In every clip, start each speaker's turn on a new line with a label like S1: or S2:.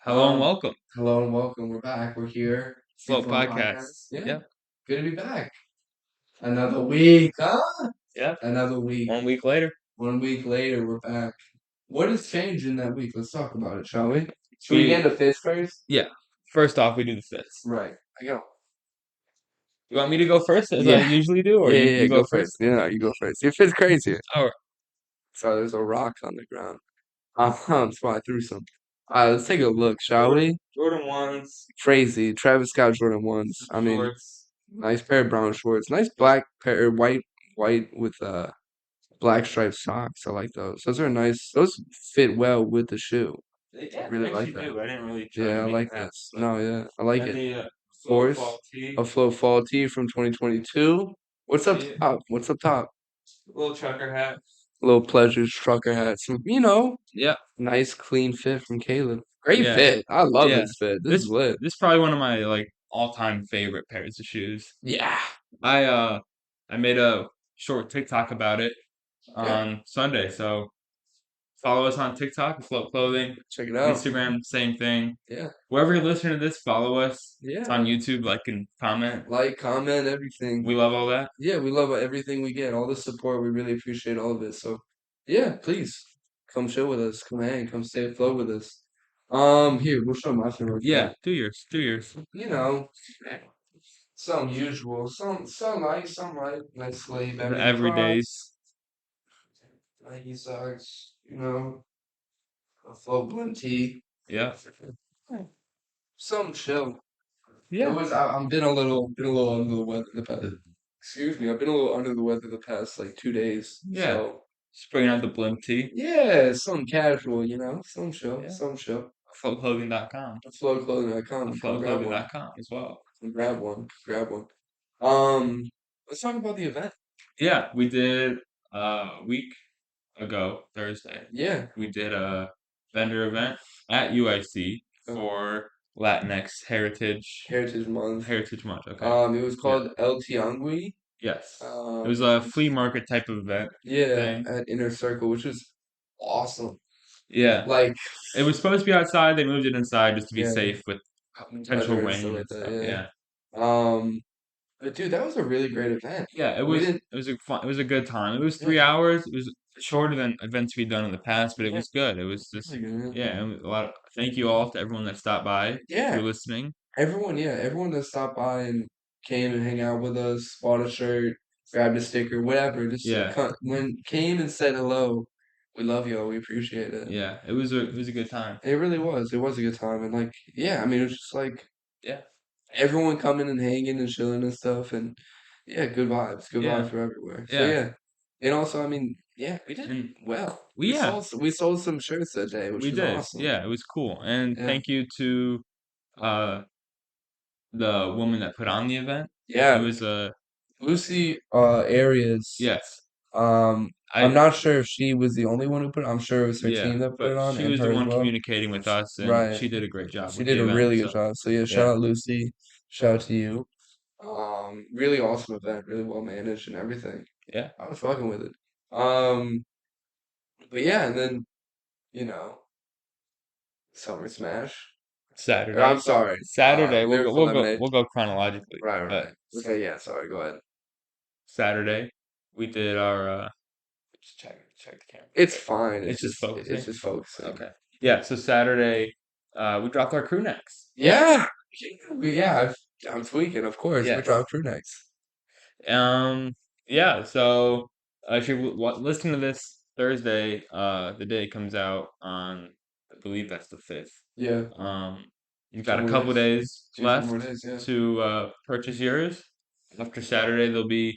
S1: Hello and welcome.
S2: Hello and welcome. We're back. We're here.
S1: Float
S2: Afloat
S1: Podcast.
S2: Podcast. Yeah,
S1: Yep.
S2: good to be back. Another week, huh?
S1: Yep.
S2: Another week.
S1: 1 week later.
S2: 1 week later, we're back. What has changed in that week? Let's talk about it, shall we? Should we
S1: We
S2: get into fifth first?
S1: yeah. First off, we do the fits.
S2: Right. I go.
S1: You want me to go first as I
S2: Yeah.
S1: usually do, or
S2: Yeah,
S1: you,
S2: yeah,
S1: you
S2: go
S1: go
S2: first.
S1: first?
S2: Yeah, you go first. Your fifth's crazy.
S1: All right.
S2: So there's a rock on the ground. That's why I threw some. Let's take a look, shall we?
S1: Jordan ones,
S2: Crazy. Travis Scott Jordan ones.
S1: some
S2: I mean,
S1: shorts.
S2: nice pair of brown shorts. Nice black pair, white with black striped socks. I like those. Those are nice. Those fit well with the shoe.
S1: Yeah,
S2: Really
S1: they
S2: like
S1: actually
S2: that.
S1: do. I didn't really try
S2: Yeah,
S1: to
S2: I
S1: make
S2: like
S1: that.
S2: this.
S1: But
S2: No, yeah, I like
S1: then
S2: it.
S1: the
S2: Of
S1: float
S2: course,
S1: fall tee.
S2: a Flow Fall tee from 2022. What's up
S1: Yeah.
S2: top? What's up top?
S1: Little trucker hat.
S2: Little Pleasures trucker hat. Some,
S1: Yep.
S2: nice clean fit from Caleb. Great
S1: Yeah.
S2: fit. I love
S1: Yeah.
S2: this fit. This is
S1: This
S2: lit.
S1: this is probably one of my all-time favorite pairs of shoes.
S2: Yeah.
S1: I uh I made a short TikTok about it
S2: Yeah.
S1: on Sunday. So follow us on TikTok, Float Clothing.
S2: Check it out.
S1: Instagram, same thing.
S2: Yeah.
S1: Wherever you're listening to this, follow us. It's
S2: Yeah.
S1: on YouTube, like and comment.
S2: Like, comment, everything.
S1: We love all that.
S2: Yeah, we love everything we get, all the support. We really appreciate all of it. So, yeah, please come chill with us, come hang, come stay afloat with us. Here, we'll show my favorite
S1: Yeah,
S2: thing.
S1: 2 years, 2 years.
S2: You know, some usual, some nice, some light, nice sleeve,
S1: The
S2: everything
S1: everydays.
S2: cross, Nike socks, a flow blend tee,
S1: Yeah.
S2: some chill. It
S1: Yeah.
S2: was. I'm been a little under the weather the past. Excuse me, I've been a little under the weather the past like 2 days.
S1: Yeah.
S2: So.
S1: Just bringing out the blimp tee.
S2: Yeah, some casual, some chill,
S1: Yeah.
S2: some chill.
S1: Floatclothing.com.
S2: Flowclothing.com. Come grab one.
S1: Floatclothing.com as well.
S2: Come grab one. Grab one. Um, let's talk about the event.
S1: Yeah, we did a week ago, Thursday.
S2: Yeah.
S1: We did a vendor event at UIC for Latinx
S2: Heritage Month.
S1: Heritage Month. Okay.
S2: It was
S1: Yeah.
S2: called El Tiangui.
S1: Yes. It was a flea market type of event
S2: Yeah,
S1: thing.
S2: at Inner Circle, which was awesome.
S1: Yeah.
S2: Like,
S1: It was supposed to be outside. They moved it inside just to be
S2: yeah,
S1: safe with potential
S2: weather and
S1: rain
S2: stuff like
S1: and
S2: that.
S1: stuff.
S2: Yeah.
S1: Yeah.
S2: But dude, that was a really great event.
S1: Yeah, it
S2: We
S1: was
S2: didn't.
S1: it was a fun, it was a good time. It was
S2: Yeah,
S1: 3 hours. It was shorter than events we've done in the past, but it
S2: yeah,
S1: was good. It was just
S2: really good.
S1: yeah, and a lot of thank you all to everyone that stopped by. If
S2: Yeah,
S1: you're listening.
S2: everyone that stopped by and came and hang out with us, bought a shirt, grabbed a sticker, whatever, just
S1: Yeah.
S2: when came and said hello. We love y'all. We appreciate it.
S1: Yeah, it was a good time.
S2: It really was. It was a good time, and like, yeah, I mean, it was just like
S1: Yeah.
S2: everyone coming and hanging and chilling and stuff, and yeah, good
S1: Yeah.
S2: vibes were everywhere. So
S1: Yeah.
S2: yeah, and also, I mean, yeah, we did
S1: And
S2: well.
S1: yeah,
S2: We sold some shirts that day, which
S1: we
S2: was
S1: did.
S2: awesome.
S1: Yeah, it was cool. And
S2: Yeah,
S1: thank you to uh the woman that put on the event. It
S2: yeah.
S1: was a
S2: Lucy Arias.
S1: yes.
S2: I'm
S1: I
S2: not sure if she was the only one who put it. I'm sure it was her
S1: yeah,
S2: team that put
S1: but
S2: it on
S1: she
S2: and
S1: was the
S2: her as
S1: one
S2: well.
S1: communicating with us and
S2: Right.
S1: she did a great job
S2: She
S1: with the
S2: did a
S1: event.
S2: really good
S1: So
S2: job. So yeah, shout
S1: yeah.
S2: out Lucy. Shout out to you. Really awesome event, really well managed and everything.
S1: Yeah.
S2: I was fucking with it. Um, but yeah, and then, you know, Summer Smash. Or,
S1: Saturday.
S2: I'm sorry.
S1: Saturday,
S2: Lyrical Lemonade.
S1: we'll go chronologically.
S2: Right,
S1: But
S2: right. Okay, yeah, sorry, go ahead.
S1: Saturday, we did our just check the camera.
S2: It's fine.
S1: It's just focusing.
S2: It's just focusing.
S1: Okay. Yeah, so Saturday, we dropped our crew necks.
S2: Yeah. Yeah, I'm tweaking, of course. We
S1: Yes.
S2: dropped Crewnecks.
S1: Yeah, so if you're listening to this Thursday, the day it comes out on, I believe that's the 5th.
S2: Yeah.
S1: You've
S2: Two
S1: got a
S2: more
S1: couple
S2: days.
S1: days
S2: 2 more
S1: left
S2: days, yeah.
S1: to purchase yours. After Saturday,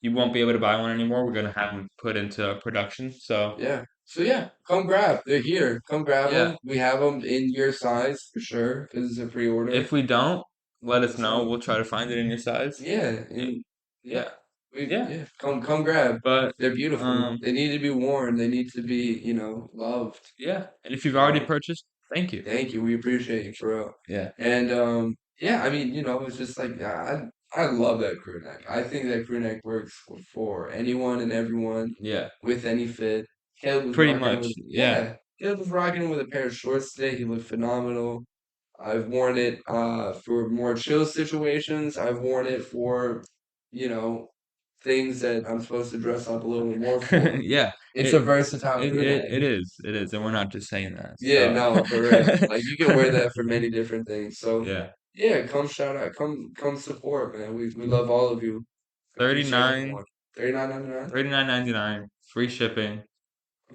S1: you won't be able to buy one anymore. We're gonna have them put into production. So
S2: Yeah. So yeah, come grab. They're here. Come grab
S1: yeah,
S2: them. We have them in your size for sure because it's a pre-order.
S1: if we don't, let us know.
S2: So
S1: We'll try to find it in your size.
S2: yeah,
S1: Yeah,
S2: and
S1: yeah,
S2: yeah,
S1: yeah.
S2: yeah. Come grab.
S1: But
S2: They're beautiful. They need to be worn. They need to be, loved.
S1: yeah. And if you've already purchased, thank you.
S2: Thank you. We appreciate you for real.
S1: Yeah.
S2: And yeah, I mean, it's just like I love that crew neck. I think that crew neck works for anyone and everyone
S1: Yeah.
S2: with any fit. Caleb was
S1: Pretty
S2: rocking it
S1: much.
S2: with
S1: Yeah.
S2: yeah. Caleb was rocking it with a pair of shorts today. He looked phenomenal. I've worn it for more chill situations. I've worn it for, you know, things that I'm supposed to dress up a little bit more for.
S1: Yeah,
S2: It's a versatile crew
S1: it
S2: neck.
S1: is. It is, and we're not just saying that.
S2: Yeah,
S1: So,
S2: no, for real. Like you can wear that for many different things. So
S1: yeah,
S2: yeah, come shout out, come support, man. We love all of you. Appreciate
S1: 39,
S2: everyone. 39.99.
S1: 39.99, free shipping,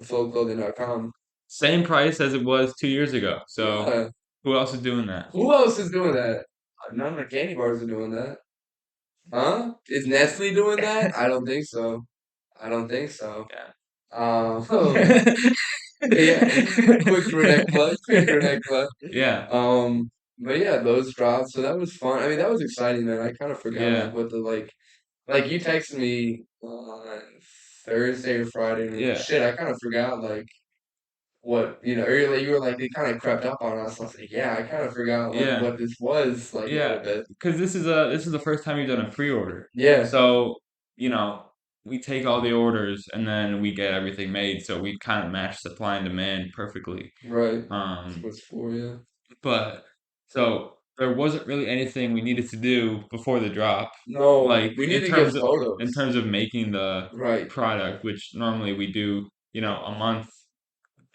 S2: Floatclothing.com.
S1: same price as it was 2 years ago. So,
S2: Yeah.
S1: who else is doing that?
S2: Who else is doing that? None of the candy bars are doing that. Huh? Is Nestle doing that? I don't think so. I don't think so. Um, yeah, quick Reneck plug, quick Reneck plug.
S1: Yeah,
S2: But yeah, those dropped, so that was fun. I mean, that was exciting, man. I kind of forgot
S1: yeah,
S2: like what the like you texted me on Thursday or Friday, and
S1: yeah,
S2: shit, I kind of forgot like what or you were like they kind of crept up on us. I was like, yeah, I kind of forgot like
S1: yeah.
S2: what this was like a little
S1: Yeah,
S2: bit.
S1: because this is the first time you've done a pre-order.
S2: Yeah,
S1: So, you know, we take all the orders and then we get everything made, so we kind of match supply and demand perfectly.
S2: right. That's
S1: Um,
S2: what it's for, yeah.
S1: but so there wasn't really anything we needed to do before the drop,
S2: No,
S1: like
S2: we need to get
S1: in
S2: photos.
S1: terms of making the
S2: Right,
S1: product, which normally we do, a month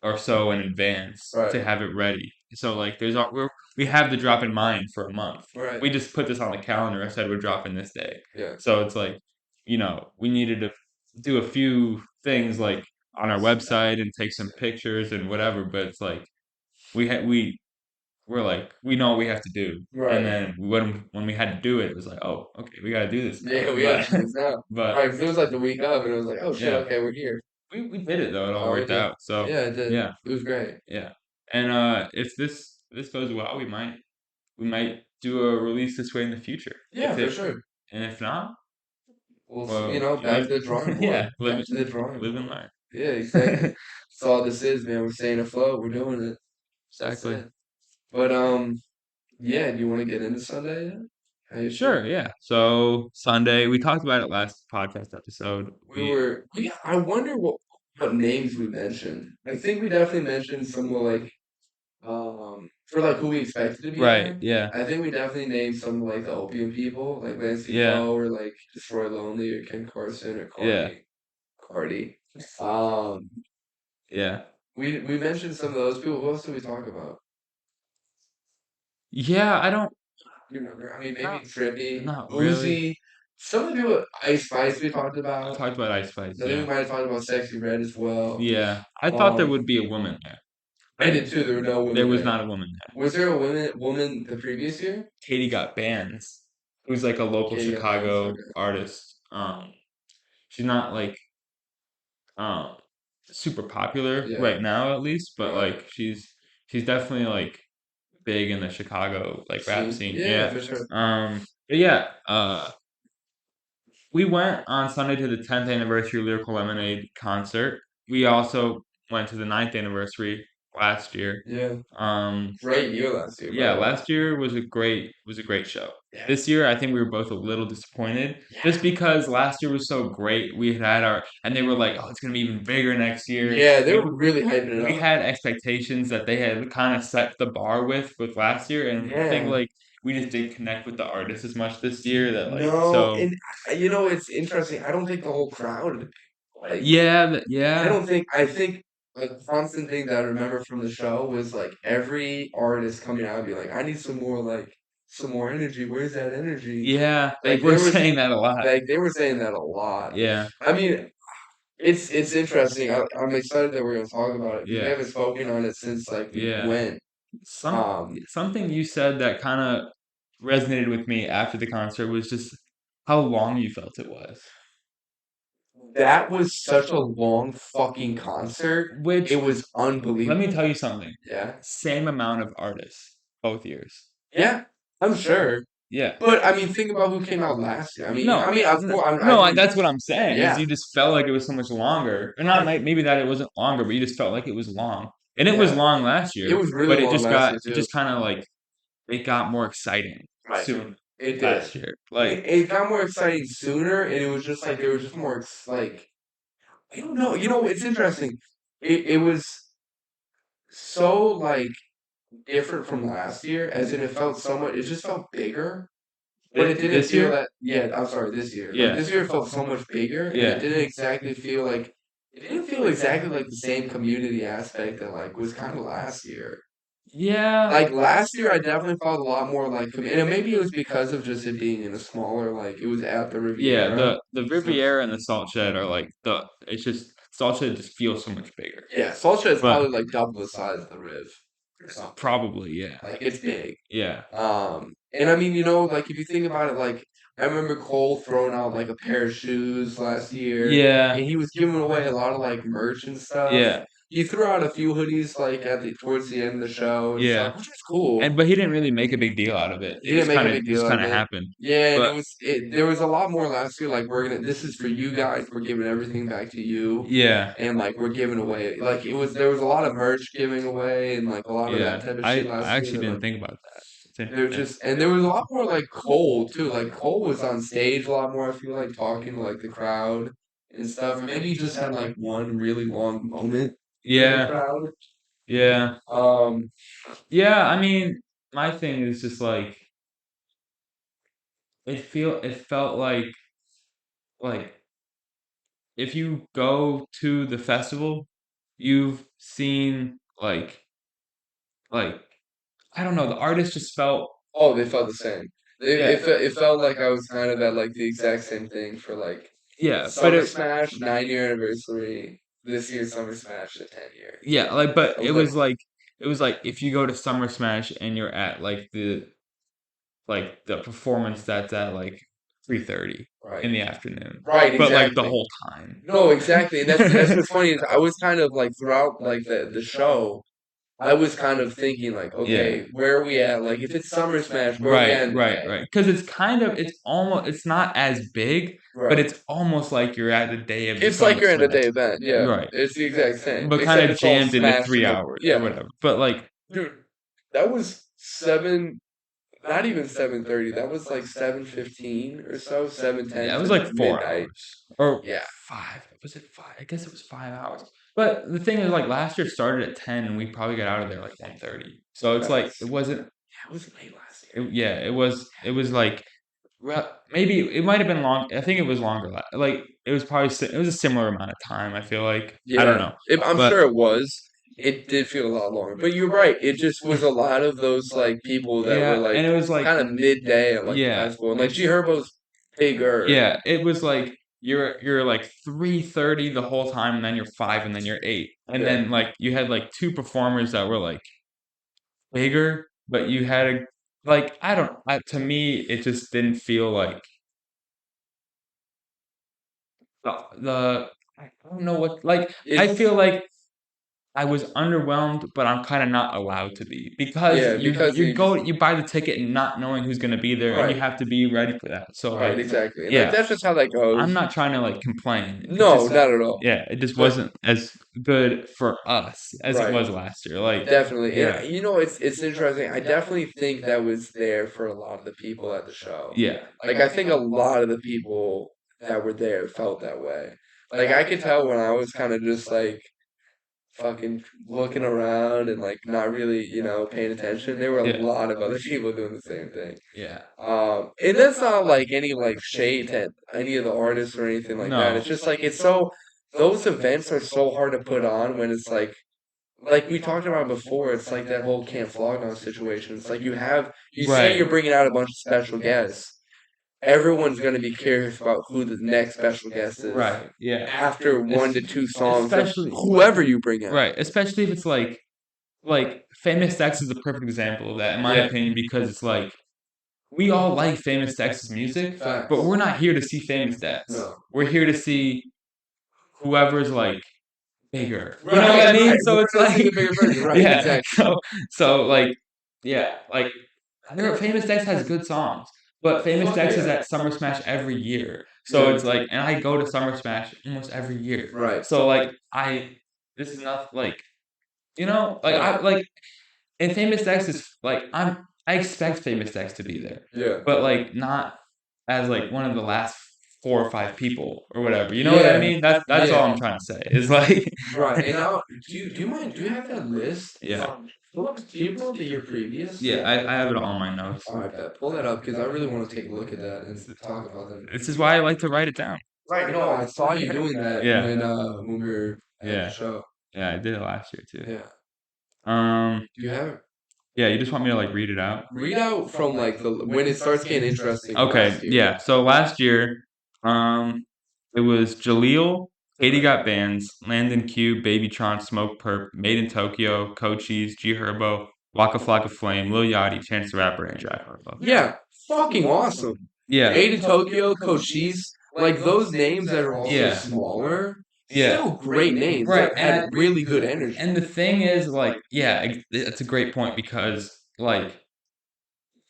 S1: or so in advance
S2: right,
S1: to have it ready. So like we have the drop in mind for a month.
S2: right.
S1: We just put this on the calendar. I said we're dropping this day.
S2: Yeah.
S1: So it's like, we needed to do a few things like on our website and take some pictures and whatever, but it's like we had we're like we know what we have to do. And
S2: Right.
S1: then when we had to do it, it was like, oh, okay, we got to do this now.
S2: Yeah, we gotta do this now.
S1: But
S2: Right, 'cause it was like the week of, and it was like, oh shit,
S1: yeah,
S2: okay, we're here.
S1: we did it though. It all
S2: Oh, we
S1: worked
S2: did.
S1: out. So
S2: Yeah, it did.
S1: yeah.
S2: It was great.
S1: Yeah. And if this goes well, we might do a release this way in the future.
S2: Yeah, for
S1: If
S2: sure.
S1: if not,
S2: Well,
S1: well,
S2: back to the drawing board.
S1: yeah,
S2: Back to the drawing
S1: live and
S2: board.
S1: learn.
S2: Yeah, exactly. That's all this is, man. We're staying afloat. We're doing it. That's
S1: Exactly.
S2: it. But yeah. Do you want to get into Sunday yet? How you feel?
S1: Sure, yeah. So Sunday, we talked about it last podcast episode.
S2: I wonder what names we mentioned. I think we definitely mentioned some of like for like who we expected to be
S1: Right,
S2: there.
S1: yeah,
S2: I think we definitely named some of like the opium people, like Lancey
S1: yeah,
S2: Poe or like Destroy Lonely or Ken Carson or
S1: yeah,
S2: Cardi. Um,
S1: yeah.
S2: we mentioned some of those people. Who else did we talk about?
S1: Yeah, I don't,
S2: You remember? I mean, maybe
S1: not,
S2: Trippy,
S1: not really.
S2: Uzi. Some of the people, Ice Spice we talked
S1: I
S2: about.
S1: talked about Ice
S2: I
S1: Spice,
S2: think we
S1: yeah.
S2: might have talked about Sexy Red as well.
S1: Yeah. I thought there
S2: Um,
S1: would be a woman there.
S2: I did too. There were no
S1: There
S2: women
S1: was
S2: there.
S1: not a woman there.
S2: Was there a woman the previous year?
S1: Katie Got Bands, who's like a local
S2: Katie got bands.
S1: Chicago
S2: Okay.
S1: artist. She's not like um super popular
S2: Yeah.
S1: right now at least, but
S2: Right.
S1: like she's definitely like big in the Chicago like rap
S2: Scene.
S1: scene.
S2: Yeah,
S1: Yeah.
S2: for sure.
S1: But yeah, we went on Sunday to the 10th anniversary Lyrical Lemonade concert. We also went to the 9th anniversary last year.
S2: Yeah.
S1: Um,
S2: Great year last year, by
S1: yeah,
S2: the way.
S1: last year was a great show.
S2: Yeah.
S1: This year, I think we were both a little disappointed, just because last year was so great. We had and they were like, "Oh, it's gonna be even bigger next year."
S2: Yeah, they were really hyping it
S1: We
S2: up.
S1: had expectations that they had kind of set the bar with last year, and I think
S2: Yeah.
S1: like we just didn't connect with the artists as much this year. That like
S2: No,
S1: so
S2: and it's interesting. I don't think the whole crowd like
S1: yeah
S2: I
S1: yeah
S2: don't think I think a constant thing that I remember from the show was like every artist coming out and be like, I need some more energy. Where's that energy?
S1: yeah they
S2: Like
S1: were
S2: there was
S1: saying that a lot.
S2: like they were saying that a lot.
S1: Yeah
S2: I mean, it's interesting. I'm excited that we're gonna talk about it because we
S1: yeah
S2: haven't spoken on it since like we
S1: yeah.
S2: went.
S1: Something you said that kind of resonated with me after the concert was just how long you felt it was.
S2: That was such a long fucking concert.
S1: Which,
S2: It was
S1: let me
S2: unbelievable.
S1: tell you something.
S2: Yeah.
S1: Same amount of artists both years.
S2: Yeah, I'm sure.
S1: Yeah.
S2: But I mean, think about who came out last year.
S1: No,
S2: of course,
S1: no, that's what I'm saying. Is
S2: yeah,
S1: you just felt like it was so much longer, or not? Maybe that it wasn't longer, but you just felt like it was long, and it was
S2: yeah.
S1: long last
S2: It
S1: year.
S2: was
S1: But
S2: really long last year
S1: it
S2: too.
S1: just kind of like it got more exciting
S2: Right.
S1: soon
S2: It
S1: last
S2: did.
S1: year. Like
S2: It got more exciting sooner, and it was just like there was just more like I don't know. It's interesting. It was. so like different from last year, as in it felt so much. It just felt bigger, but it didn't
S1: This
S2: feel
S1: year?
S2: that. Yeah, I'm sorry, this year. Like
S1: Yeah.
S2: this year, it felt so much bigger, and it
S1: Yeah.
S2: didn't exactly feel like. It didn't feel exactly like the same community aspect that like was kind of last year.
S1: Yeah.
S2: Like last year, I definitely felt a lot more like, and maybe it was because of just it being in a smaller, like it was at the
S1: Yeah,
S2: Riviera.
S1: the
S2: So
S1: Riviera and the Salt Shed are like it's just Salt Shed just feels so much bigger.
S2: yeah, Salcha is
S1: But
S2: probably like double the size of the Riv or something.
S1: probably, yeah.
S2: Like it's big.
S1: Yeah.
S2: And I mean, like if you think about it, like I remember Cole throwing out like a pair of shoes last year,
S1: Yeah.
S2: and he was giving away a lot of like merch and stuff.
S1: Yeah.
S2: He threw out a few hoodies like at the towards the end of the show and
S1: Yeah.
S2: stuff, which was cool.
S1: But he didn't really make a big deal out of it.
S2: He didn't make a big
S1: It
S2: deal
S1: just
S2: out of
S1: kind of
S2: it.
S1: happened.
S2: Yeah, and
S1: But
S2: there was a lot more last year. Like this is for you guys. We're giving everything back to you,
S1: yeah.
S2: and like we're giving away. Like there was a lot of merch giving away and like a lot of that
S1: Yeah.
S2: type of shit
S1: I
S2: last year.
S1: actually
S2: That
S1: didn't
S2: like
S1: think about that. It's
S2: there
S1: interesting.
S2: just and there was a lot more like Cole too. Like Cole was on stage a lot more. I feel like talking to like the crowd and stuff. Or maybe he just had like one really long moment with the
S1: Yeah.
S2: crowd.
S1: Yeah.
S2: Um,
S1: Yeah, I mean, my thing is just like it felt like if you go to the festival, you've seen like I don't know, the artist just felt
S2: oh, they felt the same.
S1: yeah.
S2: It felt like I was kind of at like the exact same thing for like
S1: Yeah, but
S2: Summer Smash 9 year anniversary. This year's Summer Smash the 10 year.
S1: yeah, like but
S2: I was like,
S1: it was like if you go to Summer Smash and you're at like the performance that's at like 3:30 in
S2: right,
S1: the afternoon.
S2: right,
S1: But like the
S2: exactly.
S1: whole time.
S2: No, exactly, and that's what's funny is I was kind of like throughout like the show, I was kind of thinking like,
S1: Yeah.
S2: okay, where are we at? Like if it's Summer Smash, where are we at in the day?
S1: Right. Because it's not as big, but
S2: Right.
S1: it's almost like you're at the day of the
S2: It's like
S1: Summer
S2: you're in a
S1: Smash.
S2: day event, yeah.
S1: Right.
S2: It's the exact same,
S1: But kind
S2: except
S1: of
S2: it's all
S1: jammed into
S2: smashed in
S1: 3
S2: the
S1: hours or
S2: yeah.
S1: whatever. But like
S2: Dude, that was 7 not even 7:30. That was like 7:15 or so, 7:10
S1: yeah, it was
S2: to
S1: like 4
S2: midnight.
S1: hours or
S2: Yeah.
S1: 5. Was it 5? I guess it was 5 hours. But the thing is like last year started at 10 and we probably got out of there like 10:30. So it's like
S2: Nice.
S1: it wasn't
S2: Yeah, it was late last year.
S1: yeah, it was like maybe it might have been long. I think it was longer. Like it was probably it was a similar amount of time. I feel like I don't
S2: Yeah.
S1: know,
S2: I'm
S1: but
S2: sure it was. It did feel a lot longer. But you're right. It just was a lot of those like people that were
S1: yeah,
S2: like
S1: and it was like
S2: kind of midday at like the
S1: yeah,
S2: festival. And like G Herbo's bigger.
S1: yeah. It was like you're like 3:30 the whole time, and then you're 5, and then you're 8, and
S2: Yeah.
S1: then like you had like two performers that were like bigger, but you had a like I don't. To me, it just didn't feel like the I don't know what like I
S2: It's
S1: feel like I was underwhelmed, but I'm kinda not allowed to be because
S2: yeah, because
S1: you buy the ticket not knowing who's gonna be there, and you
S2: right.
S1: have to be ready for that. So,
S2: Right,
S1: like,
S2: exactly. And like
S1: yeah,
S2: that's just how that goes.
S1: I'm not trying to, like, complain. It
S2: No,
S1: just
S2: not at all.
S1: yeah, it just
S2: But
S1: wasn't as good for us as it
S2: right.
S1: was last year, like
S2: Definitely.
S1: yeah,
S2: And you know, it's interesting. I definitely think that was there for a lot of the people at the show.
S1: yeah,
S2: Like I think a lot of the people that were there felt that way. Like I could tell when I was kind of just like fucking looking around and like not really, paying attention. There were a
S1: yeah,
S2: lot of other people doing the same thing.
S1: yeah.
S2: And that's not like any like shade at any of the artists or anything like that.
S1: No.
S2: It's just like it's so those events are so hard to put on when it's like we talked about before, it's like that whole Camp Flog Gnaw situation. It's like you say
S1: Right.
S2: you're bringing out a bunch of special guests. Everyone's going to be curious about who the next special guest is
S1: Right, yeah.
S2: after one to two songs of
S1: Especially
S2: whoever you bring out.
S1: right, especially if it's like Famous Dex is the perfect example of that, in my
S2: Yeah.
S1: opinion, because it's like we all like Famous Dex's music,
S2: Facts.
S1: but we're not here to see Famous Dex.
S2: No.
S1: We're here to see whoever's like bigger. You
S2: Right,
S1: know what I mean?
S2: right.
S1: So
S2: We're
S1: it's
S2: gonna see
S1: like
S2: the bigger version. Right,
S1: yeah.
S2: exactly.
S1: So like yeah, like Famous Dex has good songs, but Famous Dex is at Summer Smash every year. So it's like, and I go to Summer Smash almost every year.
S2: Right.
S1: So like this is not like like I like and Famous Dex is like I expect Famous Dex to be there,
S2: Yeah.
S1: but like not as like one of the last 4 or 5 people or whatever. You know what I
S2: Yeah,
S1: mean? That's all
S2: yeah,
S1: I'm trying to say. Is like
S2: right. And now, do you mind? Do you have that list?
S1: yeah.
S2: Can you pull up the year previous?
S1: Yeah, I have it all on my notes.
S2: All right, bet. Pull that up because I really want to take a look at that and talk about them.
S1: This is why I like to write it down.
S2: Right. No, I saw you doing that
S1: Yeah.
S2: when we were at the
S1: Yeah.
S2: show.
S1: Yeah, I did it last year too.
S2: Yeah. Do you
S1: Yeah,
S2: have it?
S1: you just want me to like read it out?
S2: Read out from like the when it starts getting interesting
S1: Okay,
S2: last year.
S1: yeah. So last year, um, it was Jaleel, Katie Got Bands, Landon Q, Babytron, Smoke Perp, Made in Tokyo, Cochise, G Herbo, Waka Flocka Flame, Lil Yachty, Chance the Rapper, and Jack Harlow.
S2: Yeah, fucking awesome.
S1: Yeah.
S2: Made in Tokyo, Cochise, like those names that are also
S1: Yeah.
S2: smaller,
S1: Yeah.
S2: still great names
S1: Right,
S2: that had really good energy.
S1: And the thing is, like, yeah, it's a great point because, like,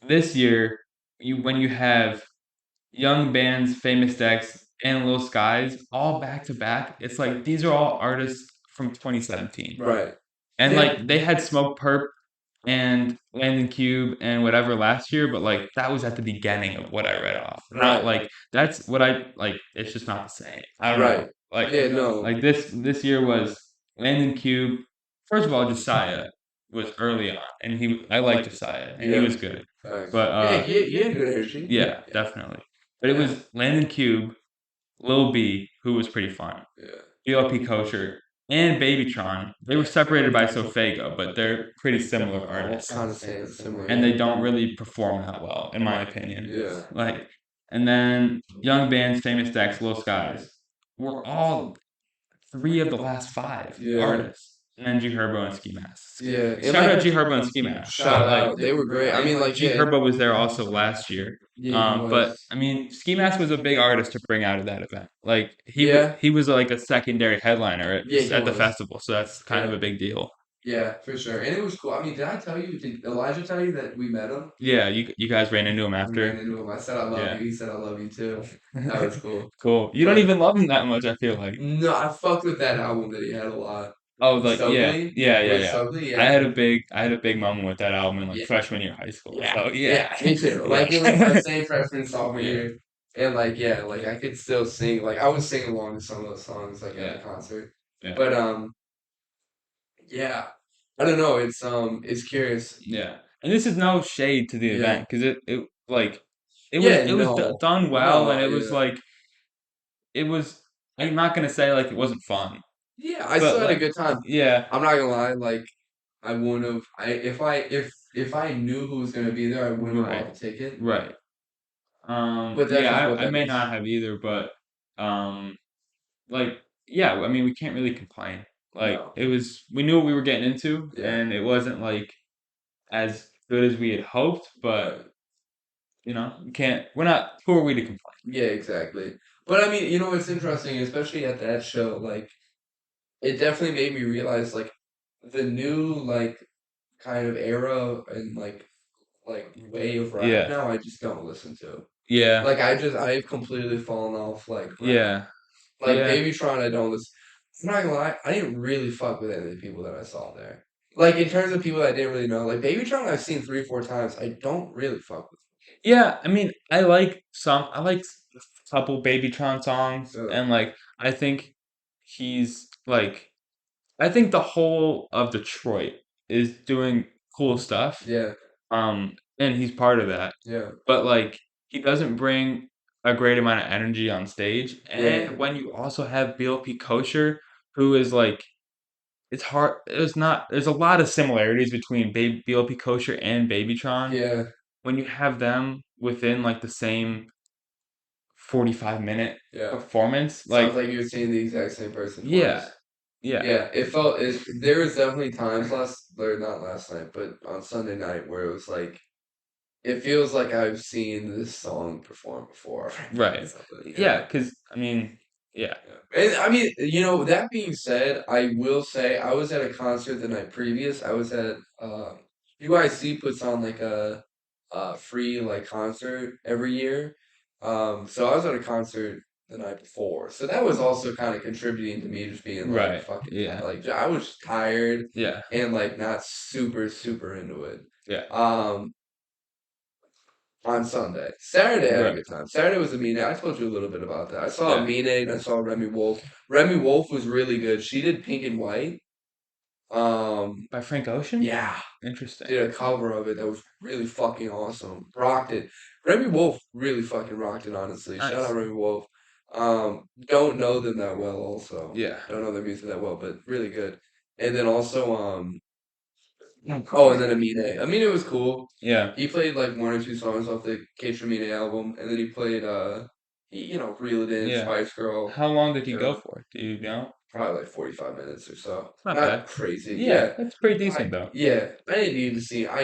S1: this year, when you have young bands, Famous Dex, and Lil Skies all back to back, it's like these are all artists from 2017.
S2: Right.
S1: And like they had Smoke Perp and Landon Cube and whatever last year, but like that was at the beginning of what I read off. Not
S2: Right.
S1: like that's what I like. It's just not the same. I don't
S2: Right.
S1: know. Like
S2: Yeah, no.
S1: like this year was Landon Cube. First of all, Josiah was early on, and I liked Josiah, and he was good.
S2: Thanks.
S1: But
S2: Yeah, he had good energy.
S1: yeah, definitely. But it was Landon Cube, Lil B, who was pretty fun.
S2: Yeah.
S1: BLP Kosher, and Babytron. They were separated by Sofego, but they're pretty similar artists.
S2: Kind of similar.
S1: And they don't really perform that well, in my opinion.
S2: Yeah.
S1: Like, and then Young Bands, Famous Dex, Low Skies were all 3 of the last 5 artists. And then G Herbo and Ski Mask.
S2: Yeah.
S1: Shout out G Herbo and Ski Mask.
S2: Shout out. They were great. I mean, like,
S1: G Herbo was there also last year. But I mean, Ski Mask was a big artist to bring out of that event. Like he was like a secondary headliner at the festival, so that's kind of a big deal.
S2: Yeah, for sure. And it was cool. I mean, did I tell you? Did Elijah tell you that we met him?
S1: Yeah, you guys ran into him
S2: We
S1: after.
S2: ran into him. I said I love you. He said I love you too. That was cool.
S1: Cool. You don't even love him that much, I feel like.
S2: No, I fucked with that album that he had a lot.
S1: Oh, like
S2: Stokely?
S1: yeah.
S2: Stokely, yeah.
S1: I had a big moment with that album in like freshman year of high school.
S2: Yeah.
S1: So
S2: Yeah, me too. Like it was my same freshman sophomore year. And like like I could still sing. Like I was singing along to some of those songs like at the concert.
S1: Yeah.
S2: But yeah. I don't know. It's curious.
S1: Yeah. And this is no shade to the event because it was done well
S2: No,
S1: and it was like it was. I'm not gonna say like it wasn't fun.
S2: Yeah, I still had a good time.
S1: Yeah.
S2: I'm not gonna lie, like I wouldn't have if I knew who was gonna be there, I wouldn't have bought the ticket.
S1: Right.
S2: But that's just what
S1: I
S2: that
S1: may
S2: is.
S1: not have either, but like yeah, I mean we can't really complain. Like
S2: No.
S1: we knew what we were getting into,
S2: Yeah.
S1: and it wasn't like as good as we had hoped, but you know, we're not who are we to complain?
S2: Yeah, exactly. But I mean, you know, it's interesting, especially at that show, like it definitely made me realize like the new like kind of era and like way of rap now I just don't listen to.
S1: Yeah.
S2: Like I've completely fallen off like rap.
S1: Yeah.
S2: Like Babytron I don't listen. I'm not gonna lie, I didn't really fuck with any of the people that I saw there. Like in terms of people I didn't really know, like Babytron I've seen 3 or 4 times. I don't really fuck with.
S1: Yeah, I mean, I like a couple Babytron songs, and like I think he's like I think the whole of Detroit is doing cool stuff.
S2: Yeah.
S1: And he's part of that.
S2: Yeah.
S1: But like he doesn't bring a great amount of energy on stage.
S2: Yeah.
S1: And when you also have BLP Kosher, who is like it's hard there's a lot of similarities between BLP Kosher and Babytron.
S2: Yeah.
S1: When you have them within like the same 45-minute performance,
S2: Sounds like you were seeing the exact same person twice.
S1: Yeah.
S2: Yeah, there was definitely times not last night, but on Sunday night where it was like, it feels like I've seen this song performed before.
S1: Right. Yeah, because I mean, yeah.
S2: And I mean, you know, that being said, I will say I was at a concert the night previous. I was at UIC puts on like a free like concert every year. So I was at a concert the night before. So that was also kind of contributing to me just being like fucking like I was tired and like not super into it.
S1: Yeah.
S2: on Sunday. Saturday I had a
S1: Right.
S2: good time. Saturday was Amine. I told you a little bit about that. I saw
S1: Yeah.
S2: Amine and I saw Remy Wolf. Remy Wolf was really good. She did Pink and White.
S1: By Frank Ocean?
S2: Yeah,
S1: Interesting.
S2: did a cover of it that was really fucking awesome. Rocked it. Remy Wolf really fucking rocked it, honestly. Shout
S1: Nice.
S2: out Remy Wolf. Don't know them that well also.
S1: Yeah.
S2: Don't know their music that well, but really good. And then also oh, and then Amine. Amine was cool.
S1: Yeah.
S2: He played like one or two songs off the Kate Amine album, and then he played Reel It In,
S1: Yeah.
S2: Spice Girl.
S1: How long did he go for? Do you know?
S2: Probably like 45 minutes or so.
S1: Not
S2: Not
S1: bad.
S2: crazy.
S1: Yeah,
S2: Yeah.
S1: that's pretty decent though.
S2: Yeah. I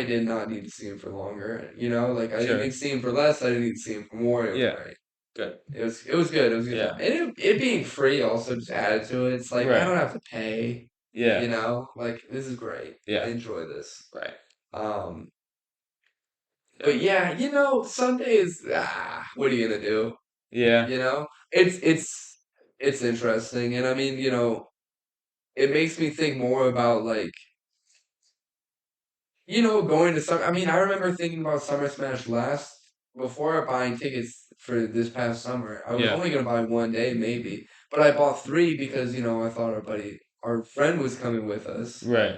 S2: did not need to see him for longer. You know, like I didn't
S1: Sure.
S2: need to see him for less, I didn't need to see him for more. It was
S1: Yeah.
S2: great.
S1: Good.
S2: It was good. It was a good
S1: Yeah.
S2: time. And it being free also just added to it. It's like I
S1: Right.
S2: don't have to pay.
S1: Yeah.
S2: You know? Like this is great. I
S1: Yeah.
S2: enjoy this.
S1: Right.
S2: Um but yeah, you know, Sundays what are you gonna do?
S1: Yeah.
S2: You know? It's interesting. And I mean, you know, it makes me think more about like you know, going to some. I mean, I remember thinking about Summer Smash last before buying tickets for this past summer. I was
S1: Yeah.
S2: only gonna buy one day, maybe, but I bought three because you know I thought our friend was coming with us,
S1: Right.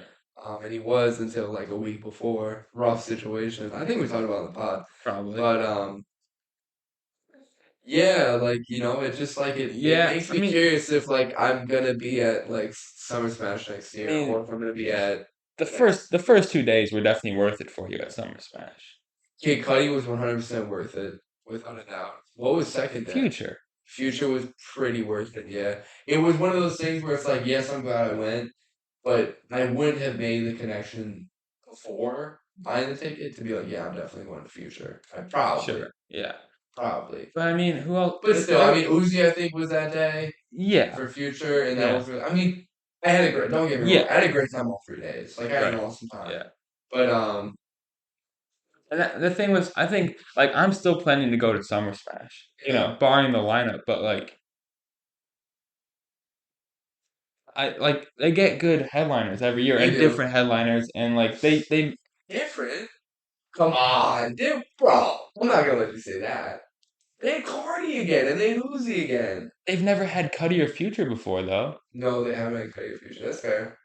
S2: and he was until like a week before. Rough situation. I think we talked about it in the pod,
S1: Probably.
S2: but yeah, like you know, it just like it
S1: Yeah.
S2: makes
S1: I
S2: me
S1: mean,
S2: curious if like I'm gonna be at like Summer Smash next
S1: I
S2: year,
S1: mean,
S2: or if I'm gonna be at
S1: the first 2 days were definitely worth it for you at Summer Smash.
S2: Kid Cudi was 100% worth it, without a doubt. What was second then?
S1: Future.
S2: Future was pretty worth it, yeah. It was one of those things where it's like, yes, I'm glad I went, but I wouldn't have made the connection before buying the ticket to be like, yeah, I'm definitely going to Future. I probably,
S1: Sure. Yeah.
S2: probably.
S1: But I mean, who else?
S2: But still, I mean, Uzi, I think, was that day
S1: Yeah.
S2: for Future, and that
S1: Yeah.
S2: was really, I mean, I had a great, don't get me wrong,
S1: Yeah.
S2: I had a great time all 3 days. Like, I had an
S1: Right.
S2: awesome time.
S1: Yeah.
S2: But,
S1: And the thing was, I think, like, I'm still planning to go to Summer Smash, you know, barring the lineup, but like, they get good headliners every year
S2: they
S1: and
S2: do.
S1: different headliners, and like they
S2: Different? Come on, dude, bro. I'm not gonna let you say that. They had Cardi again, and they had Uzi again.
S1: they've never had Cudi or Future before though.
S2: No, they haven't had Cardi or Future. That's fair.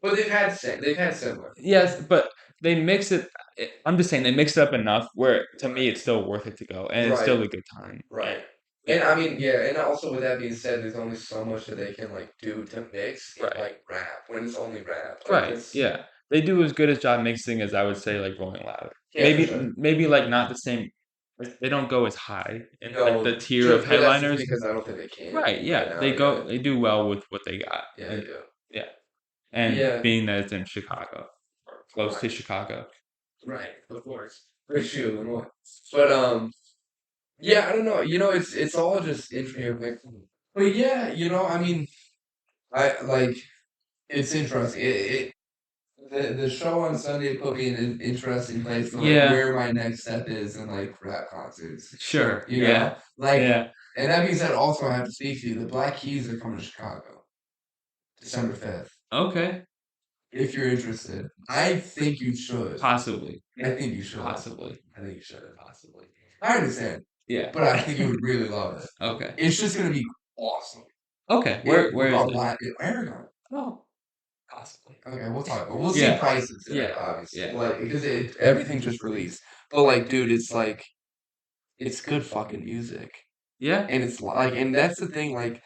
S2: But they've had similar.
S1: Yes, but they mix it. I'm just saying they mix it up enough where to me it's still worth it to go, and it's still
S2: Right.
S1: a good time.
S2: Right. And I mean, yeah, and also with that being said, there's only so much that they can like do to mix in
S1: Right.
S2: like rap when it's only rap. Like,
S1: Right.
S2: it's,
S1: Yeah. They do as good as job mixing as I would say like Rolling Loud.
S2: yeah, for sure.
S1: Maybe like not the same. They don't go as high in like the tier of
S2: but that's just
S1: headliners.
S2: because I don't think they can.
S1: Right. Yeah.
S2: Right now,
S1: They go.
S2: yeah.
S1: They do well with what they got.
S2: Yeah, they
S1: And
S2: do.
S1: yeah. And
S2: Yeah.
S1: being that it's in Chicago or close to
S2: Right.
S1: Chicago.
S2: Right, of course. For sure, Illinois. But yeah, I don't know. You know, it's all just interesting. But yeah, you know, I mean, I like it's interesting. The show on Sunday put me in an interesting place for like
S1: Yeah.
S2: where my next step is in like rap concerts.
S1: Sure.
S2: You
S1: Yeah.
S2: know, like,
S1: Yeah.
S2: and that being said, also I have to speak to you. The Black Keys are coming to Chicago, December 5th.
S1: Okay.
S2: If you're interested, I think you should.
S1: Possibly.
S2: I think you should.
S1: Possibly.
S2: I think you should. Possibly. I understand.
S1: Yeah.
S2: But I think you would really love it.
S1: Okay.
S2: It's just gonna be awesome.
S1: Okay. Where is it?
S2: Aragon.
S1: Oh. Possibly.
S2: Okay, we'll talk. We'll see
S1: Yeah.
S2: prices.
S1: Yeah.
S2: Obviously.
S1: Yeah.
S2: Like because everything just released. But like, dude, it's like it's good fucking music.
S1: Yeah.
S2: And it's like, and that's the thing. Like,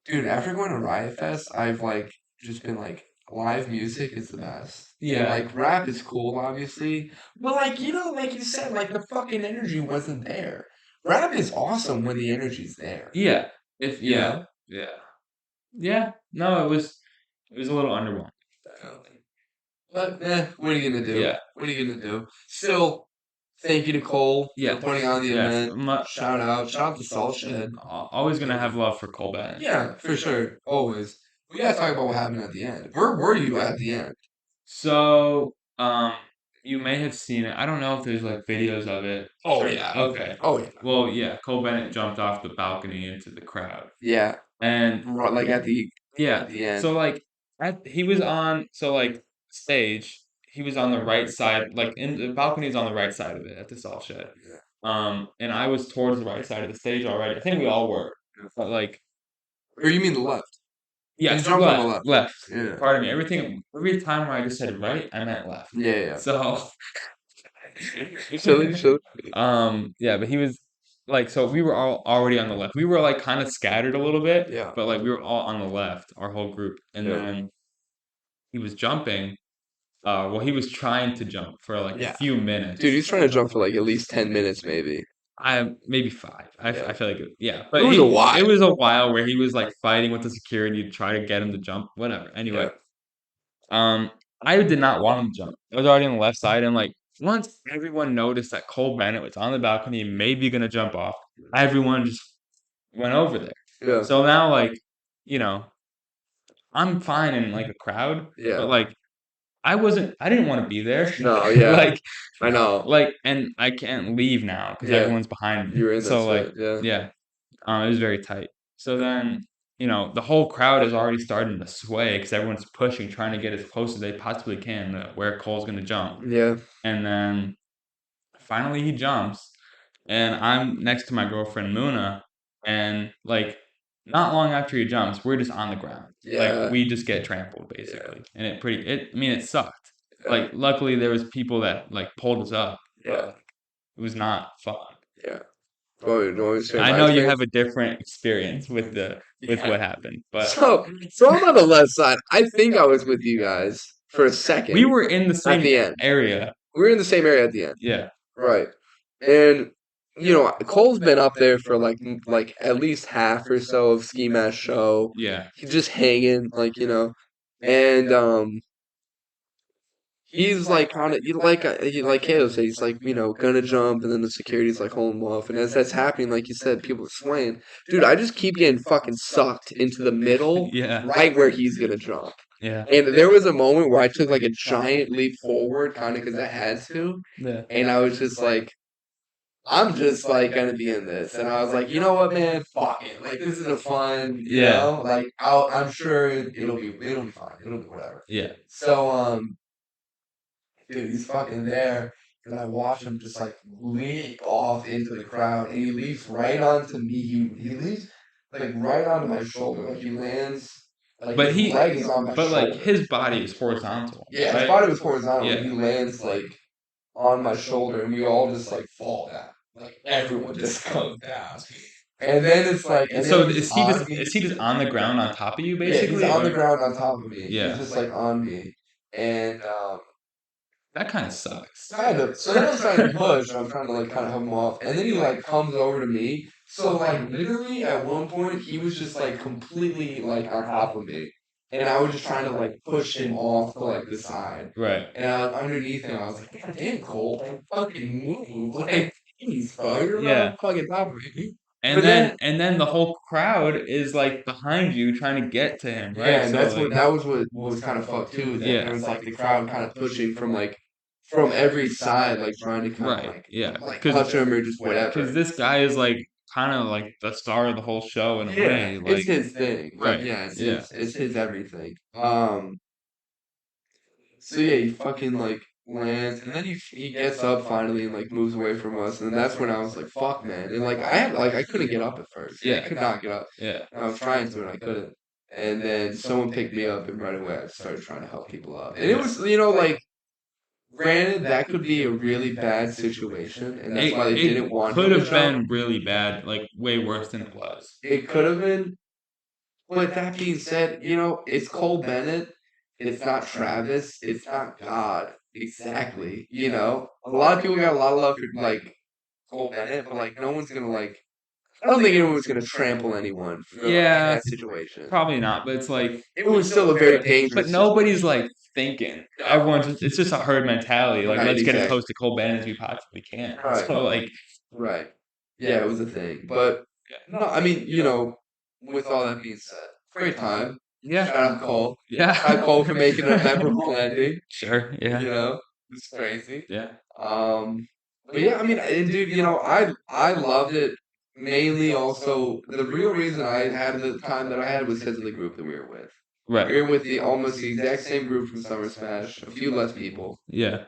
S2: dude, after going to Riot Fest, I've like just been like, live music is the best.
S1: Yeah.
S2: And, like rap is cool, obviously, but like you know, like you said, like the fucking energy wasn't there. Rap is awesome when the energy's there.
S1: Yeah. If
S2: You
S1: yeah.
S2: know?
S1: Yeah. Yeah. No, it was a little underwhelming.
S2: But what are you gonna do?
S1: Yeah.
S2: What are you gonna do? Still, thank you to Cole
S1: Yeah.
S2: for putting on the
S1: Yes.
S2: event. Shout out to Salt Shed.
S1: Always gonna have love for Cole Bennett.
S2: Yeah, for sure, always. We gotta talk about what happened at the end. Where were you at the end?
S1: So, you may have seen it. I don't know if there's like videos of it.
S2: Oh yeah.
S1: Okay.
S2: Oh yeah.
S1: Well, yeah, Cole Bennett jumped off the balcony into the crowd.
S2: Yeah.
S1: And
S2: Like at the
S1: yeah,
S2: end.
S1: so like he was on like stage. he was on the right side, like in the balcony is on the right side of it at the salt shed. And I was towards the right side of the stage already. I think we all were, but like,
S2: Or you mean the left?
S1: yeah,
S2: You jumped on the left.
S1: left.
S2: Yeah.
S1: Pardon me. Every time where I just said right, I meant left.
S2: Yeah.
S1: So,
S2: Silly.
S1: yeah, but he was like, so we were all already on the left. We were like kind of scattered a little bit,
S2: Yeah.
S1: but like we were all on the left, our whole group. And then he was jumping. Well, he was trying to jump for like a few minutes.
S2: Dude, he's trying to jump for like at least 10 minutes, maybe.
S1: Maybe 5. I feel like but
S2: it was a while.
S1: It was a while where he was like fighting with the security to try to get him to jump. Whatever. Anyway, I did not want him to jump. I was already on the left side, and like once everyone noticed that Cole Bennett was on the balcony, maybe gonna jump off, everyone just went over there.
S2: Yeah.
S1: So now, like, you know, I'm fine in like a crowd, but like I didn't want to be there.
S2: No, yeah.
S1: Like,
S2: I know.
S1: Like, and I can't leave now because everyone's behind me.
S2: You're in
S1: So like,
S2: yeah.
S1: It was very tight. So then, the whole crowd is already starting to sway because everyone's pushing, trying to get as close as they possibly can to where Cole's gonna jump.
S2: Yeah.
S1: And then finally he jumps, and I'm next to my girlfriend Muna, and like not long after he jumps, we're just on the ground. Like we just get trampled basically. And it sucked. Like luckily there was people that like pulled us up. But it was not fun.
S2: Yeah.
S1: I know you have a different experience with what happened, but
S2: so I'm on the left side. I think I was with you guys for a second.
S1: We were in the same
S2: at the end.
S1: area.
S2: We were in the same area at the end.
S1: Yeah.
S2: Right. And Cole's been up there for like at least half or so of Ski Mask show.
S1: Yeah.
S2: He's just hanging, and he's like kind of like Caleb said, he's like gonna jump, and then the security's like holding him off, and as that's happening, like you said, people are swaying. Dude, I just keep getting fucking sucked into the middle, right where he's gonna jump.
S1: Yeah.
S2: And there was a moment where I took like a giant leap forward, kind of because I had to, and I was just like, I'm just like gonna be in this, and I was like, you know what, man, fuck it, like this is a fun, you know, like I'm sure it'll be fine, it'll be whatever.
S1: Yeah.
S2: So dude, he's fucking there, and I watch him just like leap off into the crowd, and he leaps right onto me. He leaps like right onto my shoulder, like he lands. Like
S1: but
S2: his leg is on my shoulder.
S1: Like his body is horizontal.
S2: Yeah,
S1: right?
S2: his body was horizontal. And he lands like on my shoulder, and we all just like fall down. Like everyone just comes down. And then it's like,
S1: so is he just on the ground on top of you basically?
S2: Yeah, he's on the ground on top of me.
S1: Yeah,
S2: he's just like on me, and
S1: that kind of sucks.
S2: Kind of. So then I was trying to push, and I'm trying to like kind of help him off, and then he like comes over to me. So like literally at one point he was just like completely like on top of me, and I was just trying to like push him off to like the side.
S1: Right.
S2: And underneath him, I was like, God damn, Cole, like fucking move, like please, bro, you're on fucking top of me.
S1: And then the whole crowd is like behind you trying to get to him, right?
S2: Yeah, and that was what was kind of fucked too. That there was like the crowd kind of pushing from every side, like trying to kind of like touch him or just whatever.
S1: Because this guy is like kind of like the star of the whole show in a way. Like,
S2: it's his thing, right? Yeah, it's his everything. So yeah, he fucking like lands, and then he gets up finally and like moves away from us, and then that's when I was like, "Fuck, man!" And like I couldn't get up at first. I could not get up.
S1: Yeah,
S2: and I was trying to, and I couldn't. And then someone picked me up, and right away I started trying to help people up. And it was like, granted, that could be a really bad situation, and that's why they didn't want him to jump.
S1: It could have been really bad, like way worse than it was.
S2: It could have been, but that being said, it's Cole Bennett. It's not Travis. It's not God. Exactly. A lot of people got a lot of love for like Cole Bennett, but like no one's gonna like. I don't think anyone's gonna trample anyone. In that situation.
S1: Probably not. But it's like
S2: it was still a very dangerous.
S1: But nobody's like thinking. It's just a herd mentality. Like let's get as close to Cole Bennett as we possibly can.
S2: Right.
S1: So like.
S2: Right. Yeah, it was a thing. But no, I mean, with all that being said, great time.
S1: Yeah.
S2: Shout out Cole.
S1: Yeah.
S2: Shout out Cole for making a memorable landing.
S1: Sure. Yeah.
S2: It's crazy.
S1: Yeah.
S2: But yeah, I mean, and dude, I loved it. Mainly, also, the real reason I had the time that I had was because of the group that we were with.
S1: Right.
S2: You're with the almost the exact same group from Summer Smash, a few less people.
S1: Yeah.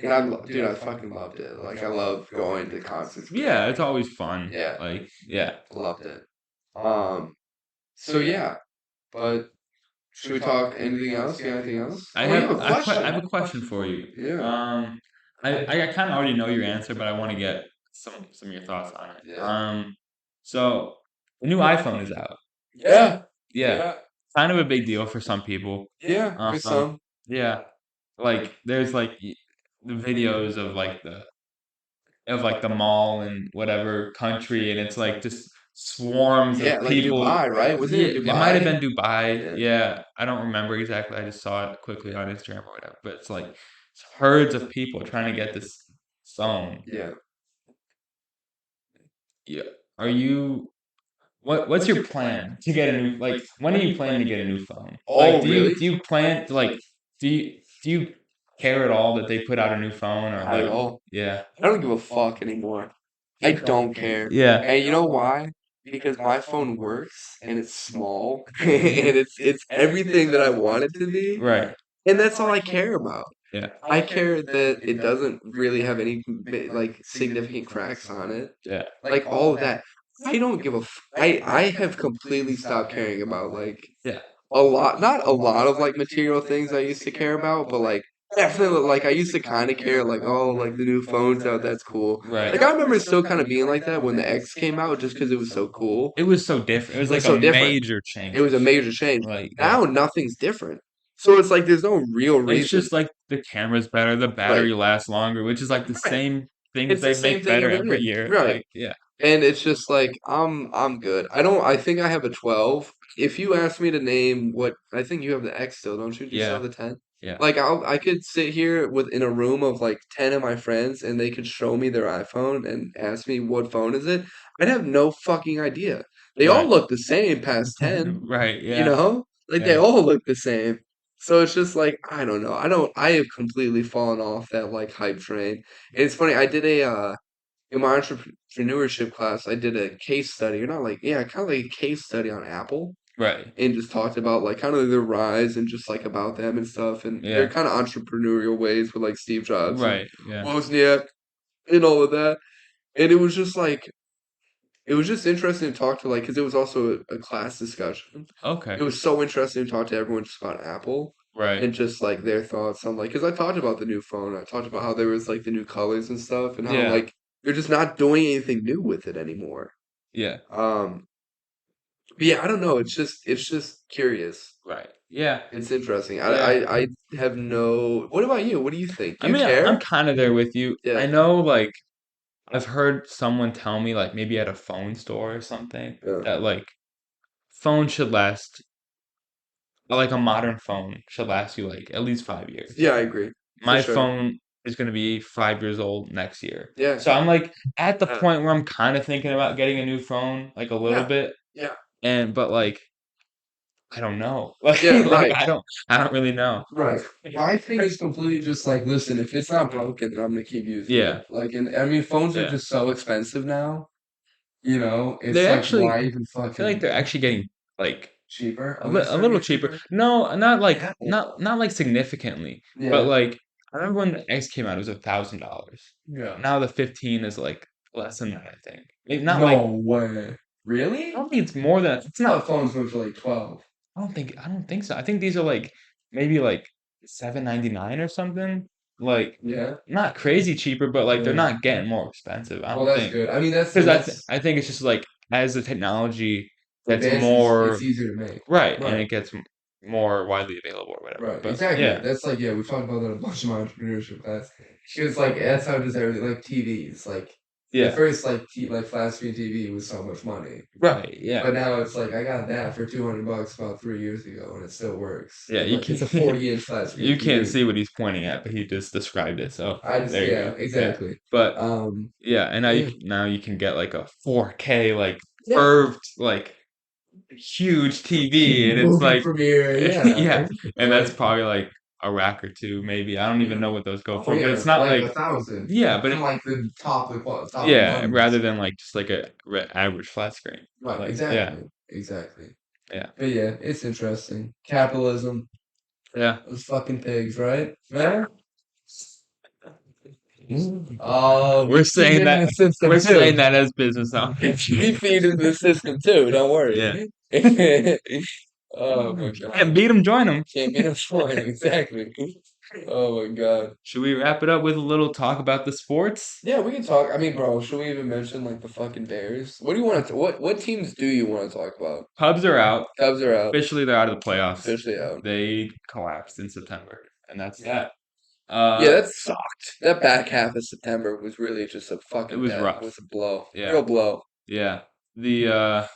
S2: And dude, I fucking loved it. Like, I love going to concerts with
S1: Yeah,
S2: that.
S1: it's always fun.
S2: Yeah,
S1: Like, yeah.
S2: loved it. Um, so yeah, but should we talk anything else? You got anything else? Oh, you have a
S1: I
S2: question.
S1: have a question for you.
S2: Yeah.
S1: I kind of already know your answer, but I want to get some of your thoughts on it.
S2: Yeah.
S1: So the new iPhone is out.
S2: Yeah.
S1: Yeah,
S2: Yeah.
S1: kind of a big deal for some people.
S2: Yeah. There's some.
S1: Yeah, like there's like the videos of like the mall in whatever country, and it's like just swarms
S2: Yeah,
S1: of
S2: like
S1: people.
S2: Dubai, right? Was it in
S1: It might have
S2: Dubai?
S1: been Dubai.
S2: Yeah.
S1: Yeah, I don't remember exactly. I just saw it quickly on Instagram or whatever. But it's like herds of people trying to get this phone.
S2: Yeah.
S1: Yeah. Are you what's your plan to get a new like when are you planning to get a new phone? Like
S2: Oh, really?
S1: do you plan to like do you care at all that they put out a new phone or
S2: Not at
S1: like
S2: all.
S1: yeah.
S2: I don't give a fuck anymore. I don't care.
S1: Yeah.
S2: And you know why? Because my phone works and it's small and it's everything that I want it to be.
S1: Right.
S2: And that's all I care about.
S1: Yeah.
S2: I care that it doesn't really have any like significant cracks on it.
S1: Yeah.
S2: Like all of that. I don't give a I have completely stopped caring about like
S1: Yeah.
S2: a lot, not a lot of like material things I used to care about, but like definitely like I used to kind of care like, oh, like the new phone's out, that's cool.
S1: Right.
S2: Like I remember still kind of being like that when the X came out just because it was so cool.
S1: It was so different. It was
S2: It was
S1: like a
S2: so different.
S1: major change.
S2: It was a major change.
S1: Like
S2: Now nothing's different. So it's like there's no real
S1: it's
S2: reason.
S1: just like the camera's better, the battery lasts longer, which is like the
S2: Right.
S1: same things
S2: It's the
S1: they
S2: same
S1: make
S2: thing
S1: better
S2: every
S1: every
S2: year.
S1: year.
S2: Right.
S1: Like yeah.
S2: And it's just like I'm good. I think I have a 12. If you ask me to name what I think you have the X still, don't you? Do you still
S1: Yeah.
S2: have the 10?
S1: Yeah.
S2: Like I could sit here in a room of like 10 of my friends and they could show me their iPhone and ask me what phone is it. I'd have no fucking idea. They all
S1: Right.
S2: look the same past 10,
S1: Right,
S2: you
S1: yeah.
S2: know? Like they
S1: Yeah.
S2: all look the same. So it's just like I don't know. I have completely fallen off that like hype train. And it's funny, I did in my entrepreneurship class, I did a case study, or not like, yeah, kind of like a case study on Apple,
S1: Right.
S2: and just talked about like kind of their rise and just like about them and stuff, and their
S1: Yeah.
S2: kind of entrepreneurial ways with like Steve Jobs and
S1: Right. Yeah.
S2: Wozniak and all of that. And it was just like, it was just interesting to talk to like, because it was also a class discussion.
S1: Okay.
S2: It was so interesting to talk to everyone just about Apple
S1: Right.
S2: and just like their thoughts on like, because I talked about the new phone, I talked about how there was like the new colors and stuff, and how
S1: Yeah.
S2: like they're just not doing anything new with it anymore.
S1: Yeah.
S2: But yeah, I don't know. It's just curious.
S1: Right. Yeah.
S2: It's interesting.
S1: Yeah.
S2: I have no. What about you? What do you think? Do
S1: I
S2: you
S1: mean, I'm
S2: care?
S1: kind of there with you.
S2: Yeah.
S1: I know, like, I've heard someone tell me, like, maybe at a phone store or something,
S2: Yeah.
S1: that, like, phones should last, like, a modern phone should last you, like, at least 5 years.
S2: Yeah, I agree. For
S1: My
S2: sure.
S1: phone is gonna be 5 years old next year.
S2: Yeah.
S1: So I'm, like, at the
S2: Yeah.
S1: point where I'm kinda thinking about getting a new phone, like, a little
S2: Yeah.
S1: bit,
S2: Yeah.
S1: but, like, I don't know. Like
S2: Yeah,
S1: like,
S2: right.
S1: I don't really know.
S2: Right. My thing is completely just like, listen, if it's not broken, then I'm gonna keep using
S1: Yeah.
S2: it. Like, and I mean, phones are
S1: Yeah.
S2: just so expensive now. You know, it's
S1: They
S2: like
S1: actually
S2: why even
S1: I feel like
S2: fucking
S1: they're actually getting, like,
S2: cheaper?
S1: a
S2: Are they
S1: a
S2: starting to
S1: little
S2: get
S1: cheaper.
S2: cheaper?
S1: No, not like
S2: Yeah.
S1: not like significantly, but,
S2: Yeah.
S1: like, I remember when the X came out, it was $1,000.
S2: Yeah.
S1: Now the 15 is, like, less than that, I think. Maybe not like
S2: No way. Really?
S1: I don't think it's more than it's
S2: I
S1: not
S2: thought phones were for like 12.
S1: I don't think so. I think these are, like, maybe, like, $7.99 or something? Like,
S2: Yeah.
S1: not crazy cheaper, but, like, they're
S2: Yeah.
S1: not getting more expensive, I
S2: Well,
S1: don't
S2: that's
S1: think.
S2: good. I mean, that's
S1: 'Cause
S2: that's
S1: I think it's just, like, as the technology gets
S2: advances,
S1: more
S2: it's easier to make.
S1: right, and
S2: Right.
S1: it gets more widely available or whatever,
S2: Right.
S1: but
S2: Exactly.
S1: yeah.
S2: That's like, yeah, we talked about that in a bunch of my entrepreneurship class. She was like, that's how does everything like TVs. Like the
S1: Yeah.
S2: first like flat screen TV was so much money.
S1: Right, yeah.
S2: But now it's like I got that for $200 about 3 years ago and it still works.
S1: Yeah,
S2: And,
S1: you
S2: like,
S1: can
S2: it's a 40-inch flat screen
S1: you can't
S2: TV.
S1: see what he's pointing at, but he just described it, so
S2: I just
S1: there you
S2: yeah,
S1: go. Yeah.
S2: exactly.
S1: But yeah, and
S2: Yeah.
S1: now you can get, like, a 4K, like,
S2: Yeah.
S1: curved, like, huge TV, and it's
S2: Movie
S1: like
S2: premiere, yeah.
S1: yeah, and that's
S2: Like
S1: probably, like, a rack or 2 maybe. I don't even know what those go
S2: oh
S1: for, but
S2: yeah,
S1: it's not
S2: like
S1: like
S2: 1,000.
S1: yeah, but
S2: From
S1: it
S2: like the top top
S1: yeah,
S2: ones.
S1: rather than, like, just, like, a average flat screen.
S2: Right,
S1: Like, yeah.
S2: exactly. Exactly.
S1: Yeah.
S2: But yeah, it's interesting. Capitalism,
S1: Yeah.
S2: those fucking pigs, right? Man. Oh,
S1: We're
S2: we feed
S1: saying
S2: into
S1: that
S2: the system
S1: we're
S2: too.
S1: saying that as business owners.
S2: We feed into the system too. Don't
S1: Yeah.
S2: worry. Oh my
S1: Can't
S2: god.
S1: beat them, join them.
S2: Can't get a point. Exactly. Oh my god.
S1: Should we wrap it up with a little talk about the sports?
S2: Yeah, we can talk. I mean, bro, should we even mention like the fucking Bears? What do you want to? What teams do you want to talk about?
S1: Cubs are out.
S2: Cubs are out.
S1: Officially, they're out of the playoffs.
S2: Officially out.
S1: They collapsed in September, and that's that.
S2: Yeah, that sucked. That back half of September was really just a fucking
S1: It was rough.
S2: was a blow.
S1: Yeah.
S2: Real blow.
S1: Yeah. The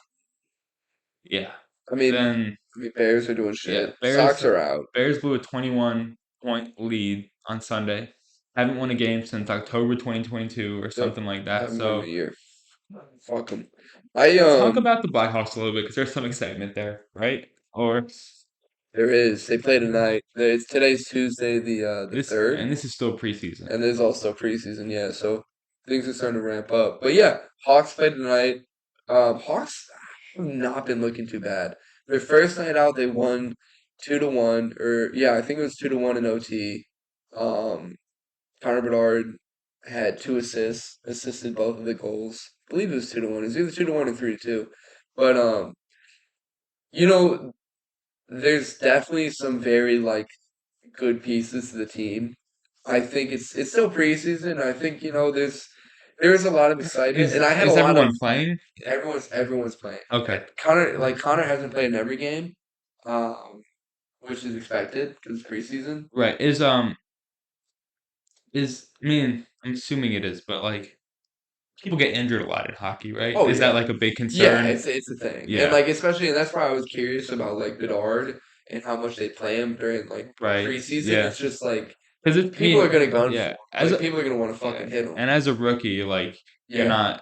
S1: yeah.
S2: I mean,
S1: Then
S2: Bears are doing
S1: yeah,
S2: shit.
S1: Bears
S2: Sox are out.
S1: Bears blew a 21-point lead on Sunday. Haven't won a game since October 2022 or something like that.
S2: Haven't
S1: So
S2: won a year. Fuck them.
S1: talk about the Blackhawks a little bit because there's some excitement there, right? Or
S2: There is. They play tonight. Today's Tuesday, the
S1: this,
S2: third,
S1: and this is still preseason.
S2: and there's also preseason. Yeah, so things are starting to ramp up. But yeah, Hawks play tonight. Hawks have not been looking too bad. Their first night out, they won 2-1, or yeah, I think it was 2-1 in OT. Connor Bedard had 2 assists, assisted both of the goals. I believe it was 2-1. It was either 2-1 or 3-2. But you know, there's definitely some very like good pieces to the team. I think it's still preseason. I think there's a lot of excitement, and I had a
S1: Is
S2: lot of
S1: everyone playing?
S2: everyone's playing.
S1: Okay.
S2: Connor hasn't played in every game, which is expected because it's preseason.
S1: Right. I mean, I'm assuming it is, but like people get injured a lot in hockey, right?
S2: Oh,
S1: Is
S2: yeah.
S1: that like a big
S2: Yeah,
S1: concern?
S2: it's a thing, and
S1: Yeah.
S2: like especially, and that's why I was curious about like Bedard and how much they play him during like
S1: Right.
S2: preseason.
S1: Yeah.
S2: It's just like
S1: Because
S2: people are gonna gun
S1: yeah,
S2: for him. Like people are gonna want to fucking hit him.
S1: and as a rookie, like you're
S2: Yeah.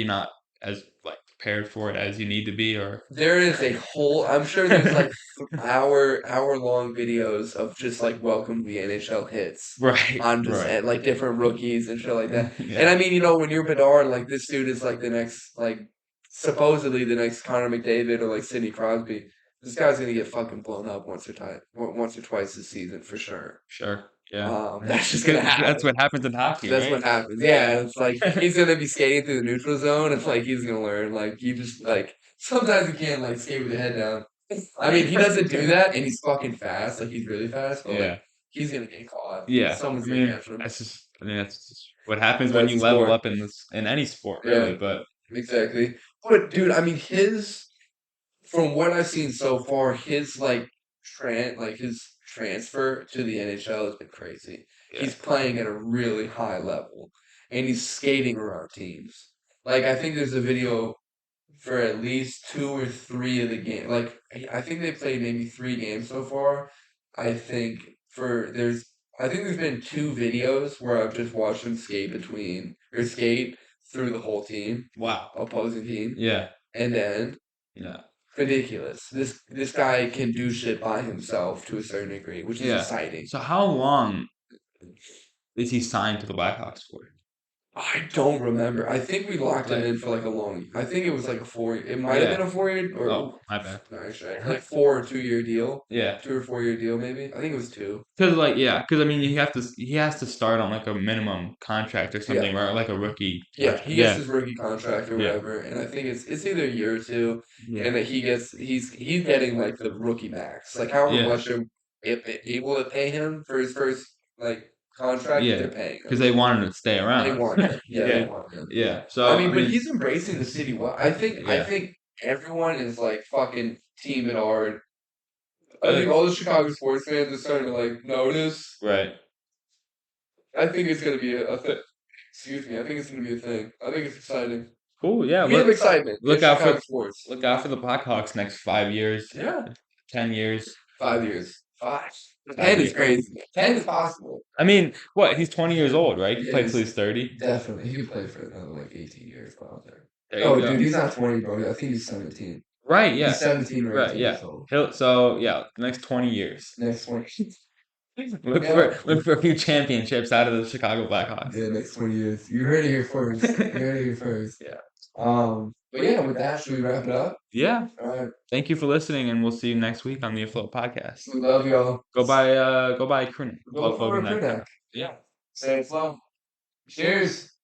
S1: not as like prepared for it as you need to be, or
S2: There is a whole. I'm sure there's like hour long videos of just like welcome to the NHL hits
S1: right,
S2: on just
S1: right,
S2: like different rookies and shit like that. And
S1: yeah,
S2: I mean, when you're Bedard, like this dude is like the next like supposedly the next Connor McDavid or like Sidney Crosby. This guy's gonna get fucking blown up once or twice this season for sure.
S1: sure, yeah.
S2: That's just gonna happen.
S1: That's what happens in hockey,
S2: That's
S1: right?
S2: what happens. Yeah, it's like he's gonna be skating through the neutral zone. It's like he's gonna learn. Like you just like sometimes you can't like skate with your head down. I mean, he doesn't do that, and he's fucking fast. Like he's really fast. But
S1: Yeah,
S2: like he's gonna get caught.
S1: yeah.
S2: Someone's
S1: I
S2: gonna
S1: mean,
S2: catch him.
S1: that's just what happens when
S2: That's
S1: you
S2: the
S1: level
S2: sport.
S1: up in any sport, really.
S2: Yeah,
S1: But
S2: exactly. But dude, I mean, from what I've seen so far, his transfer to the NHL has been crazy.
S1: yeah,
S2: He's playing at a really high level, and he's skating around teams. Like I think there's a video for at least 2 or 3 of the game. Like I think they played maybe 3 games so far. I think for there's I think there's been 2 videos where I've just watched him skate through the whole team,
S1: wow,
S2: opposing team,
S1: yeah,
S2: and then
S1: yeah,
S2: ridiculous. This guy can do shit by himself to a certain degree, which is
S1: yeah.
S2: exciting.
S1: So how long is he signed to the Blackhawks for?
S2: I don't remember. I think we locked him in for like a long. I think it was like a 4. It might have
S1: Yeah.
S2: been a 4 year or
S1: Oh, my bad.
S2: no, actually, like 4 or 2 year deal.
S1: Yeah.
S2: 2 or 4 year deal, maybe. I think it was 2.
S1: Because I mean, he has to start on like a minimum contract or something, right? Like a rookie.
S2: Yeah, he gets
S1: Yeah.
S2: his rookie contract or
S1: Yeah.
S2: whatever, and I think it's either a year or 2,
S1: Yeah.
S2: and that he's getting like the rookie max, like however
S1: Yeah.
S2: much they're able to pay him for his first like contract.
S1: Yeah.
S2: They're paying him.
S1: Because they want him to stay
S2: They
S1: around.
S2: want him. Yeah, they
S1: Yeah.
S2: want him.
S1: Yeah. So
S2: I mean, but he's embracing the city well. I
S1: Yeah.
S2: think everyone is like fucking Team Bedard. I think all the Chicago sports fans are starting to like notice.
S1: right.
S2: I think it's gonna be a thing. Excuse me. I think it's gonna be a thing. I think it's exciting.
S1: Cool. Yeah.
S2: We have excitement.
S1: Look
S2: in
S1: out
S2: Chicago
S1: for
S2: sports.
S1: look out for the Blackhawks next 5 years.
S2: Yeah,
S1: 10 years.
S2: 5 years. 5. 10 is crazy. 10 is possible.
S1: I mean, what? He's 20 years old, right? He
S2: Yeah,
S1: played till he's 30.
S2: Definitely, he could play for another like 18 years probably.
S1: There you
S2: Oh,
S1: go.
S2: dude, he's not 20, bro. I think he's 17.
S1: Right. Yeah.
S2: He's 17 or 18
S1: Right. Yeah.
S2: years old.
S1: The next 20 years.
S2: Next one.
S1: Look for a few championships out of the Chicago Blackhawks.
S2: Yeah, next 20 years. You heard it here first. You heard it here first.
S1: Yeah.
S2: But But yeah, with that, should we wrap it up?
S1: Yeah.
S2: All right.
S1: Thank you for listening, and we'll see you next week on the Afloat podcast.
S2: We love y'all.
S1: Go buy a crew neck.
S2: Go for a crew neck.
S1: Yeah.
S2: Stay afloat. Cheers.